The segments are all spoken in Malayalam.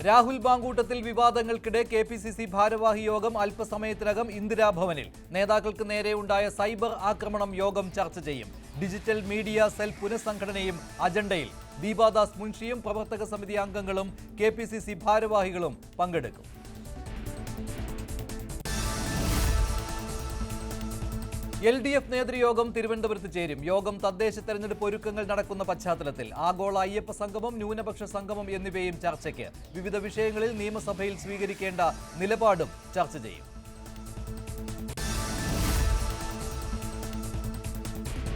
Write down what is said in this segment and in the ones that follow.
രാഹുൽ ബാങ്കൂട്ടത്തിൽ വിവാദങ്ങൾക്കിടെ കെപിസിസി ഭാരവാഹി യോഗം അല്പസമയത്തിനകം ഇന്ദിരാഭവനിൽ. നേതാക്കൾക്ക് നേരെയുണ്ടായ സൈബർ ആക്രമണം യോഗം ചർച്ച ചെയ്യും. ഡിജിറ്റൽ മീഡിയ സെൽ പുനഃസംഘടനയും അജണ്ടയിൽ. ദീപാദാസ് മുൻഷിയും പ്രവർത്തക സമിതി അംഗങ്ങളും കെപിസിസി ഭാരവാഹികളും പങ്കെടുക്കും. LDF നേതൃയോഗം തിരുവനന്തപുരത്ത് ചേരും. യോഗം തദ്ദേശ തെരഞ്ഞെടുപ്പ് ഒരുക്കങ്ങൾ നടക്കുന്ന പശ്ചാത്തലത്തിൽ ആഗോള അയ്യപ്പ സംഗമം, ന്യൂനപക്ഷ സംഗമം എന്നിവയും ചർച്ചയ്ക്ക്. വിവിധ വിഷയങ്ങളിൽ നിയമസഭയിൽ സ്വീകരിക്കേണ്ട നിലപാടും ചർച്ച ചെയ്യും.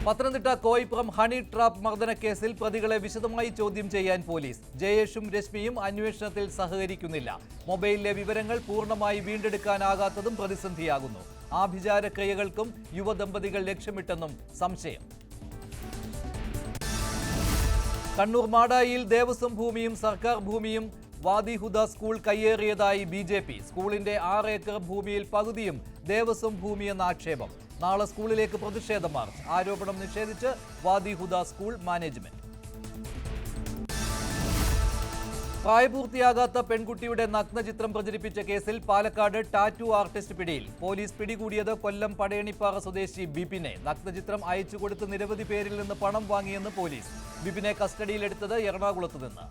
പത്തനംതിട്ട കോയിപ്പുറം ഹണി ട്രാപ്പ് മർദ്ദനക്കേസിൽ പ്രതികളെ വിശദമായി ചോദ്യം ചെയ്യാൻ പോലീസ്. ജയേഷും രശ്മിയും അന്വേഷണത്തിൽ സഹകരിക്കുന്നില്ല. മൊബൈലിലെ വിവരങ്ങൾ പൂർണ്ണമായി വീണ്ടെടുക്കാനാകാത്തതും പ്രതിസന്ധിയാകുന്നു. ആഭിചാരക്രിയകൾക്കും യുവദമ്പതികൾ ലക്ഷ്യമിട്ടെന്നും സംശയം. കണ്ണൂർ മാടായിയിൽ ദേവസ്വം ഭൂമിയും സർക്കാർ ഭൂമിയും വാദിഹുദ സ്കൂൾ കയ്യേറിയതായി BJP. സ്കൂളിന്റെ 6 ഏക്കർ ഭൂമിയിൽ പകുതിയും ദേവസ്വം ഭൂമിയെന്ന ആക്ഷേപം. നാളെ സ്കൂളിലേക്ക് പ്രതിഷേധ മാർച്ച്. ആരോപണം നിഷേധിച്ച് വാദിഹുദ സ്കൂൾ മാനേജ്മെന്റ്. പ്രായപൂർത്തിയാകാത്ത പെൺകുട്ടിയുടെ നഗ്നചിത്രം പ്രചരിപ്പിച്ച കേസിൽ പാലക്കാട് ടാറ്റു ആർട്ടിസ്റ്റ് പിടിയിൽ. പോലീസ് പിടികൂടിയത് കൊല്ലം പടയണിപ്പാറ സ്വദേശി ബിപിനെ. നഗ്നചിത്രം അയച്ചുകൊടുത്ത് നിരവധി പേരിൽ നിന്ന് പണം വാങ്ങിയെന്ന് പോലീസ്. ബിപിനെ കസ്റ്റഡിയിലെടുത്തത് എറണാകുളത്ത് നിന്ന്.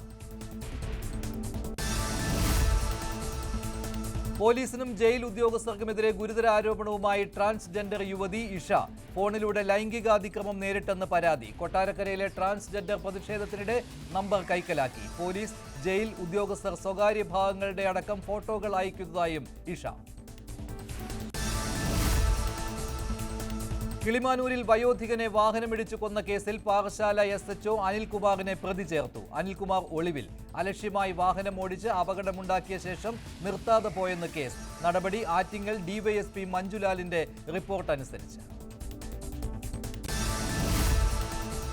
പോലീസിനും ജയിൽ ഉദ്യോഗസ്ഥർക്കുമെതിരെ ഗുരുതര ആരോപണവുമായി ട്രാൻസ്ജെൻഡർ യുവതി ഇഷ. ഫോണിലൂടെ ലൈംഗികാതിക്രമം നേരിട്ടെന്ന് പരാതി. കൊട്ടാരക്കരയിലെ ട്രാൻസ്ജെൻഡർ പ്രതിഷേധത്തിനിടെ നമ്പർ കൈക്കലാക്കി. പോലീസ്, ജയിൽ ഉദ്യോഗസ്ഥർ സ്വകാര്യ ഭാഗങ്ങളുടെ അടക്കം ഫോട്ടോകൾ അയക്കുന്നതായും ഇഷ. കിളിമാനൂരിൽ വയോധികനെ വാഹനമിടിച്ചു കൊന്ന കേസിൽ പാറശാല SHO അനിൽകുമാറിനെ പ്രതി ചേർത്തു. അനിൽകുമാർ ഒളിവിൽ. അലക്ഷ്യമായി വാഹനമോടിച്ച് അപകടമുണ്ടാക്കിയ ശേഷം നിർത്താതെ പോയെന്ന് കേസ്. നടപടി ആറ്റിങ്ങൽ DYSP മഞ്ജുലാലിന്റെ റിപ്പോർട്ട് അനുസരിച്ച്.